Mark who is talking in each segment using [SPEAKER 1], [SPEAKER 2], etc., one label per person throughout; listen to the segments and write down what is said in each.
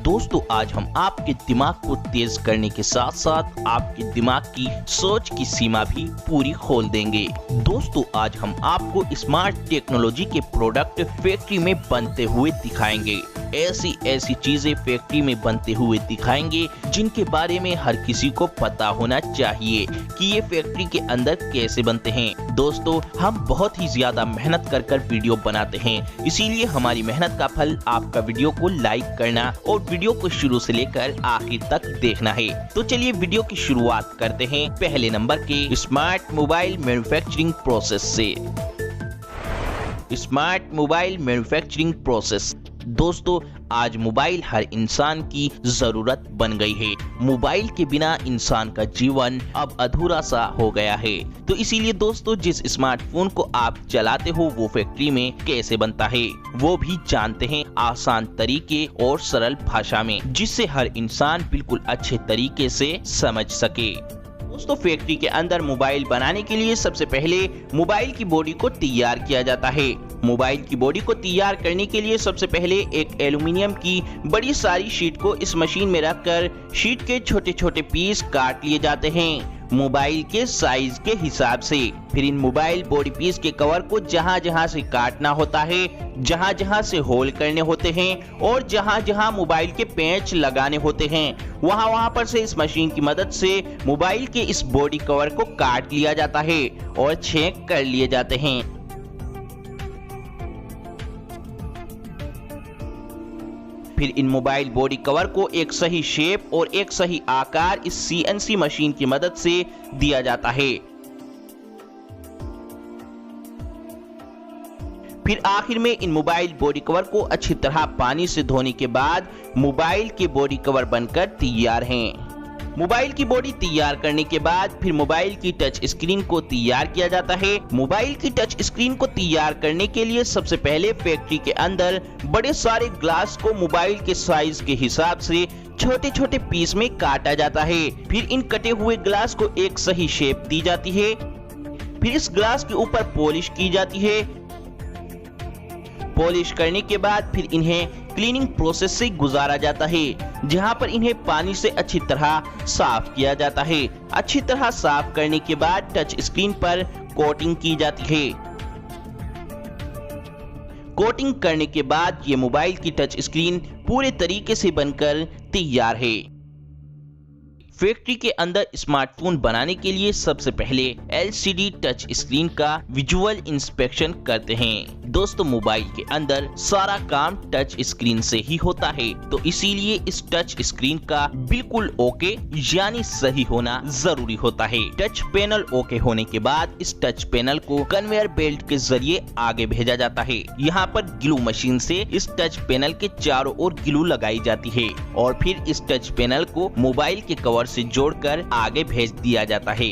[SPEAKER 1] दोस्तों आज हम आपके दिमाग को तेज करने के साथ साथ आपके दिमाग की सोच की सीमा भी पूरी खोल देंगे। दोस्तों आज हम आपको स्मार्ट टेक्नोलॉजी के प्रोडक्ट फैक्ट्री में बनते हुए दिखाएंगे। ऐसी चीजें फैक्ट्री में बनते हुए दिखाएंगे जिनके बारे में हर किसी को पता होना चाहिए कि ये फैक्ट्री के अंदर कैसे बनते हैं। दोस्तों हम बहुत ही ज्यादा मेहनत कर वीडियो बनाते हैं, इसीलिए हमारी मेहनत का फल आपका वीडियो को लाइक करना और वीडियो को शुरू से लेकर आखिर तक देखना है। तो चलिए वीडियो की शुरुआत करते हैं पहले नंबर के स्मार्ट मोबाइल मैन्युफैक्चरिंग प्रोसेस से। Smart mobile manufacturing process. दोस्तों आज मोबाइल हर इंसान की जरूरत बन गई है। मोबाइल के बिना इंसान का जीवन अब अधूरा सा हो गया है। तो इसीलिए दोस्तों जिस स्मार्टफोन को आप चलाते हो वो फैक्ट्री में कैसे बनता है वो भी जानते हैं आसान तरीके और सरल भाषा में, जिससे हर इंसान बिल्कुल अच्छे तरीके से समझ सके। दोस्तों फैक्ट्री के अंदर मोबाइल बनाने के लिए सबसे पहले मोबाइल की बॉडी को तैयार किया जाता है। मोबाइल की बॉडी को तैयार करने के लिए सबसे पहले एक एल्युमिनियम की बड़ी सारी शीट को इस मशीन में रखकर शीट के छोटे छोटे पीस काट लिए जाते हैं मोबाइल के साइज के हिसाब से। फिर इन मोबाइल बॉडी पीस के कवर को जहां जहां से काटना होता है, जहां जहां से होल करने होते हैं और जहां जहां मोबाइल के पेंच लगाने होते हैं वहां पर से इस मशीन की मदद से मोबाइल के इस बॉडी कवर को काट लिया जाता है और छेद कर लिए जाते हैं। फिर इन मोबाइल बॉडी कवर को एक सही शेप और एक सही आकार इस CNC मशीन की मदद से दिया जाता है। फिर आखिर में इन मोबाइल बॉडी कवर को अच्छी तरह पानी से धोने के बाद मोबाइल के बॉडी कवर बनकर तैयार हैं। मोबाइल की बॉडी तैयार करने के बाद फिर मोबाइल की टच स्क्रीन को तैयार किया जाता है। मोबाइल की टच स्क्रीन को तैयार करने के लिए सबसे पहले फैक्ट्री के अंदर बड़े सारे ग्लास को मोबाइल के साइज के हिसाब से छोटे छोटे पीस में काटा जाता है। फिर इन कटे हुए ग्लास को एक सही शेप दी जाती है। फिर इस ग्लास के ऊपर पॉलिश की जाती है। पॉलिश करने के बाद फिर इन्हें क्लीनिंग प्रोसेस से गुजारा जाता है, जहां पर इन्हें पानी से अच्छी तरह साफ किया जाता है। अच्छी तरह साफ करने के बाद टच स्क्रीन पर कोटिंग की जाती है। कोटिंग करने के बाद ये मोबाइल की टच स्क्रीन पूरे तरीके से बनकर तैयार है। फैक्ट्री के अंदर स्मार्टफोन बनाने के लिए सबसे पहले LCD टच स्क्रीन का विजुअल इंस्पेक्शन करते हैं। दोस्तों मोबाइल के अंदर सारा काम टच स्क्रीन से ही होता है, तो इसीलिए इस टच स्क्रीन का बिल्कुल ओके यानी सही होना जरूरी होता है। टच पैनल ओके होने के बाद इस टच पैनल को कन्वेयर बेल्ट के जरिए आगे भेजा जाता है। यहाँ पर ग्लू मशीन से इस टच पैनल के चारों ओर ग्लू लगाई जाती है और फिर इस टच पैनल को मोबाइल के कवर से जोड़कर आगे भेज दिया जाता है।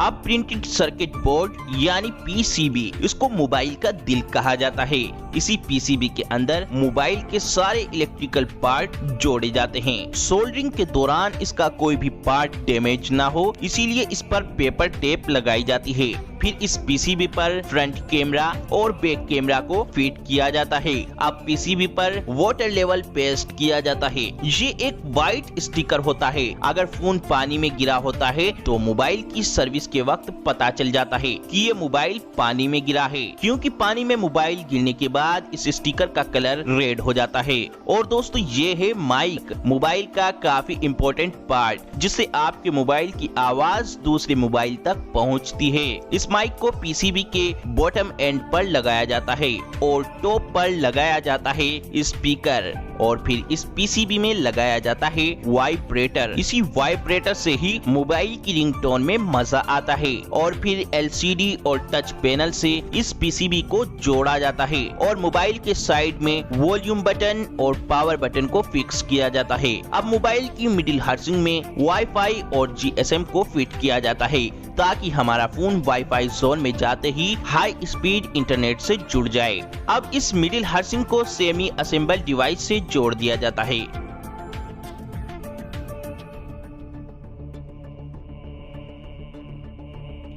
[SPEAKER 1] अब प्रिंटेड सर्किट बोर्ड यानी PCB, इसको मोबाइल का दिल कहा जाता है। इसी PCB के अंदर मोबाइल के सारे इलेक्ट्रिकल पार्ट जोड़े जाते हैं। सोल्डरिंग के दौरान इसका कोई भी पार्ट डैमेज ना हो, इसीलिए इस पर पेपर टेप लगाई जाती है। फिर इस PCB पर फ्रंट कैमरा और बैक कैमरा को फिट किया जाता है। अब PCB पर वाटर लेवल पेस्ट किया जाता है। ये एक व्हाइट स्टिकर होता है। अगर फोन पानी में गिरा होता है तो मोबाइल की सर्विस के वक्त पता चल जाता है कि ये मोबाइल पानी में गिरा है, क्योंकि पानी में मोबाइल गिरने के बाद इस स्टिकर का कलर रेड हो जाता है। और दोस्तों ये है माइक, मोबाइल का काफी इम्पोर्टेंट पार्ट, जिससे आपके मोबाइल की आवाज दूसरे मोबाइल तक पहुंचती है। इस माइक को PCB के बॉटम एंड पर लगाया जाता है और टॉप पर लगाया जाता है स्पीकर और फिर इस PCB में लगाया जाता है वाइब्रेटर। इसी वाइब्रेटर से ही मोबाइल की रिंगटोन में मजा आता है। और फिर LCD और टच पैनल से इस PCB को जोड़ा जाता है और मोबाइल के साइड में वॉल्यूम बटन और पावर बटन को फिक्स किया जाता है। अब मोबाइल की मिडिल हाउसिंग में वाईफाई और GSM को फिट किया जाता है, ताकि हमारा फोन वाईफाई जोन में जाते ही हाई स्पीड इंटरनेट से जुड़ जाए। अब इस मिडिल हाउसिंग को सेमी असेंबल डिवाइस से जोड़ दिया जाता है।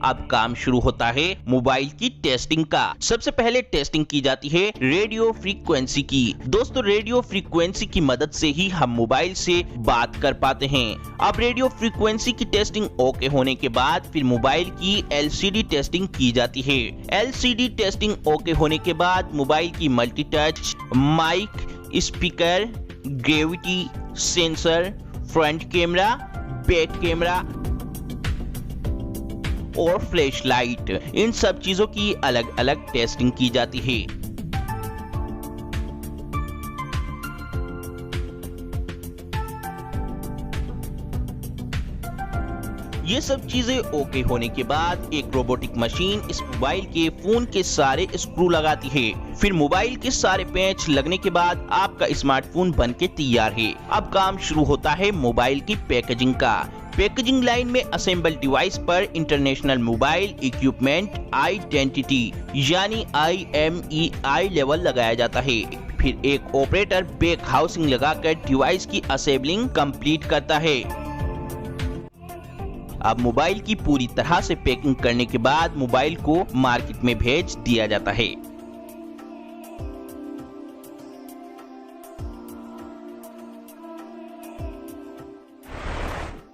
[SPEAKER 1] अब काम शुरू होता है मोबाइल की टेस्टिंग का। सबसे पहले टेस्टिंग की जाती है रेडियो फ्रीक्वेंसी की। दोस्तों रेडियो फ्रीक्वेंसी की मदद से ही हम मोबाइल से बात कर पाते हैं। अब रेडियो फ्रीक्वेंसी की टेस्टिंग ओके होने के बाद फिर मोबाइल की LCD टेस्टिंग की जाती है। LCD टेस्टिंग ओके होने के बाद मोबाइल की multi touch, mike, speaker, gravity sensor, front camera, back camera और फ्लैश लाइट, इन सब चीजों की अलग अलग टेस्टिंग की जाती है। ये सब चीजें ओके होने के बाद एक रोबोटिक मशीन इस मोबाइल के फोन के सारे स्क्रू लगाती है। फिर मोबाइल के सारे पेच लगने के बाद आपका स्मार्टफोन बनके तैयार है। अब काम शुरू होता है मोबाइल की पैकेजिंग का। पैकेजिंग लाइन में असेंबल डिवाइस पर इंटरनेशनल मोबाइल इक्विपमेंट आइडेंटिटी यानी IMEI लेवल लगाया जाता है। फिर एक ऑपरेटर बैक हाउसिंग लगाकर डिवाइस की असेंबलिंग कंप्लीट करता है। अब मोबाइल की पूरी तरह से पैकिंग करने के बाद मोबाइल को मार्केट में भेज दिया जाता है।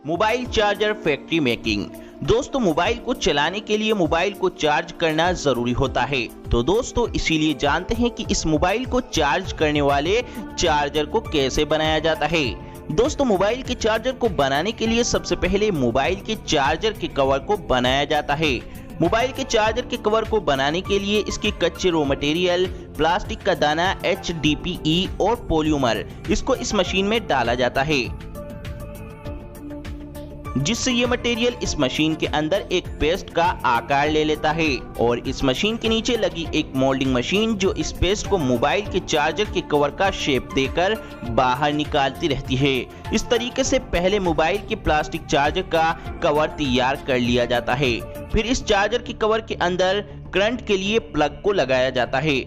[SPEAKER 1] Mobile charger factory making. दोस्तों मोबाइल को चलाने के लिए मोबाइल को चार्ज करना जरूरी होता है। तो दोस्तों इसीलिए जानते हैं कि इस मोबाइल को चार्ज करने वाले चार्जर को कैसे बनाया जाता है। दोस्तों मोबाइल के चार्जर को बनाने के लिए सबसे पहले मोबाइल के चार्जर के कवर को बनाया जाता है। मोबाइल के चार्जर के कवर को बनाने के लिए इसके कच्चे रॉ मटेरियल, प्लास्टिक का दाना, HDPE और पॉलीमर, इसको इस मशीन में डाला जाता है, जिससे ये मटेरियल इस मशीन के अंदर एक पेस्ट का आकार ले लेता है और इस मशीन के नीचे लगी एक मोल्डिंग मशीन जो इस पेस्ट को मोबाइल के चार्जर के कवर का शेप देकर बाहर निकालती रहती है। इस तरीके से पहले मोबाइल के प्लास्टिक चार्जर का कवर तैयार कर लिया जाता है। फिर इस चार्जर के कवर के अंदर करंट के लिए प्लग को लगाया जाता है।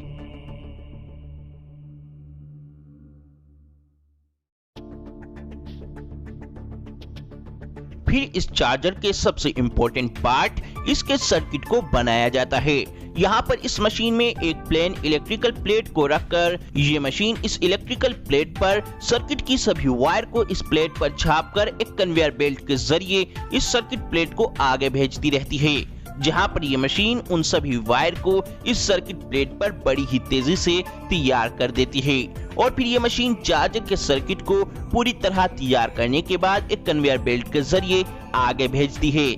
[SPEAKER 1] फिर इस चार्जर के सबसे इम्पोर्टेंट पार्ट इसके सर्किट को बनाया जाता है। यहाँ पर इस मशीन में एक प्लेन इलेक्ट्रिकल प्लेट को रखकर ये मशीन इस इलेक्ट्रिकल प्लेट पर सर्किट की सभी वायर को इस प्लेट पर छापकर एक कन्वेयर बेल्ट के जरिए इस सर्किट प्लेट को आगे भेजती रहती है, जहाँ पर ये मशीन उन सभी वायर को इस सर्किट प्लेट पर बड़ी ही तेजी से तैयार कर देती है। और फिर ये मशीन चार्जर के सर्किट को पूरी तरह तैयार करने के बाद एक कन्वेयर बेल्ट के जरिए आगे भेजती है।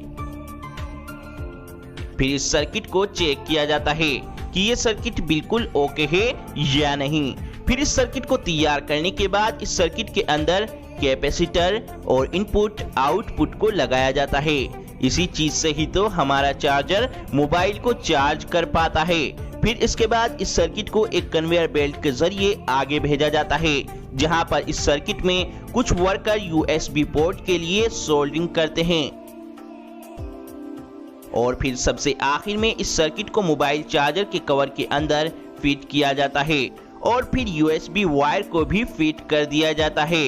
[SPEAKER 1] फिर इस सर्किट को चेक किया जाता है कि ये सर्किट बिल्कुल ओके है या नहीं। फिर इस सर्किट को तैयार करने के बाद इस सर्किट के अंदर कैपेसिटर और इनपुट आउटपुट को लगाया जाता है। इसी चीज से ही तो हमारा चार्जर मोबाइल को चार्ज कर पाता है। फिर इसके बाद इस सर्किट को एक कन्वेयर बेल्ट के जरिए आगे भेजा जाता है, जहां पर इस सर्किट में कुछ वर्कर USB पोर्ट के लिए सोल्डरिंग करते हैं। और फिर सबसे आखिर में इस सर्किट को मोबाइल चार्जर के कवर के अंदर फिट किया जाता है और फिर USB वायर को भी फिट कर दिया जाता है।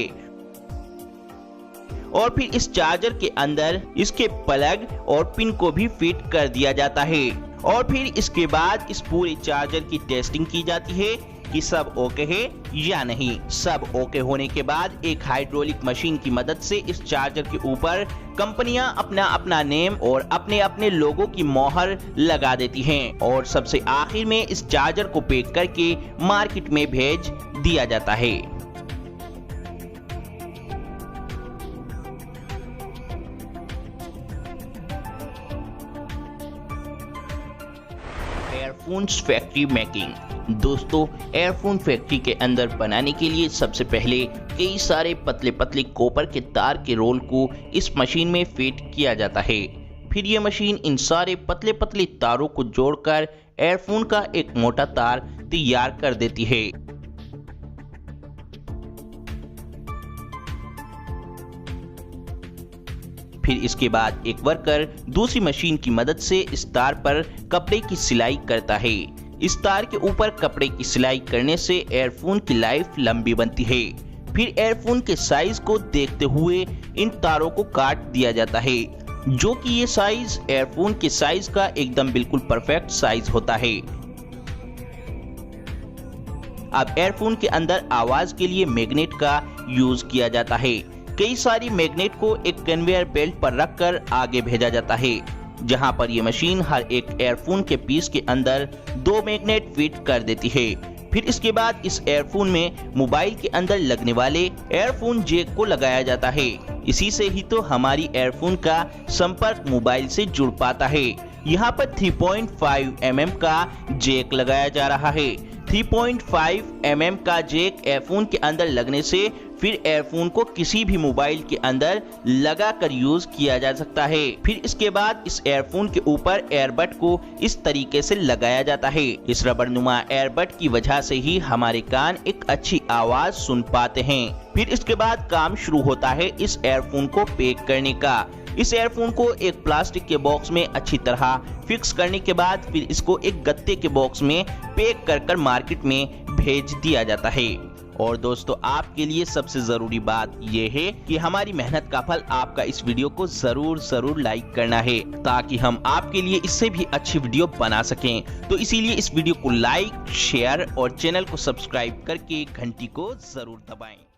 [SPEAKER 1] और फिर इस चार्जर के अंदर इसके प्लग और पिन को भी फिट कर दिया जाता है। और फिर इसके बाद इस पूरे चार्जर की टेस्टिंग की जाती है कि सब ओके है या नहीं। सब ओके होने के बाद एक हाइड्रोलिक मशीन की मदद से इस चार्जर के ऊपर कंपनियां अपना अपना नेम और अपने अपने लोगों की मोहर लगा देती हैं और सबसे आखिर में इस चार्जर को पैक करके मार्केट में भेज दिया जाता है। Earphones factory making. दोस्तों एयरफोन फैक्ट्री के अंदर बनाने के लिए सबसे पहले कई सारे पतले पतले कॉपर के तार के रोल को इस मशीन में फिट किया जाता है। फिर यह मशीन इन सारे पतले पतले तारों को जोड़कर एयरफोन का एक मोटा तार तैयार कर देती है। फिर इसके बाद एक वर्कर दूसरी मशीन की मदद से इस तार पर कपड़े की सिलाई करता है। इस तार के ऊपर कपड़े की सिलाई करने से एयरफोन की लाइफ लंबी बनती है। फिर एयरफोन के साइज को देखते हुए इन तारों को काट दिया जाता है। जो कि ये साइज एयरफोन के साइज का एकदम बिल्कुल परफेक्ट साइज होता है। अब एयरफोन के अंदर आवाज के लिए मैग्नेट का यूज किया जाता है। कई सारी मैग्नेट को एक कन्वेयर बेल्ट पर रखकर आगे भेजा जाता है, जहां पर ये मशीन हर एक एयरफोन के पीस के अंदर 2 मैग्नेट फिट कर देती है। फिर इसके बाद इस एयरफोन में मोबाइल के अंदर लगने वाले एयरफोन जैक को लगाया जाता है। इसी से ही तो हमारी एयरफोन का संपर्क मोबाइल से जुड़ पाता है। यहाँ पर 3.5 mm का जैक लगाया जा रहा है। 3.5 mm का जैक एयरफोन के अंदर लगने से फिर एयरफोन को किसी भी मोबाइल के अंदर लगाकर यूज किया जा सकता है। फिर इसके बाद इस एयरफोन के ऊपर एयरबड को इस तरीके से लगाया जाता है। इस रबड़नुमा एयरबड की वजह से ही हमारे कान एक अच्छी आवाज सुन पाते हैं। फिर इसके बाद काम शुरू होता है इस एयरफोन को पैक करने का। इस एयरफोन को एक प्लास्टिक के बॉक्स में अच्छी तरह फिक्स करने के बाद फिर इसको एक गत्ते के बॉक्स में पैक कर मार्केट में भेज दिया जाता है। और दोस्तों, आपके लिए सबसे जरूरी बात यह है कि हमारी मेहनत का फल आपका इस वीडियो को जरूर लाइक करना है, ताकि हम आपके लिए इससे भी अच्छी वीडियो बना सकें। तो इसीलिए इस वीडियो को लाइक, शेयर और चैनल को सब्सक्राइब करके घंटी को जरूर दबाएं।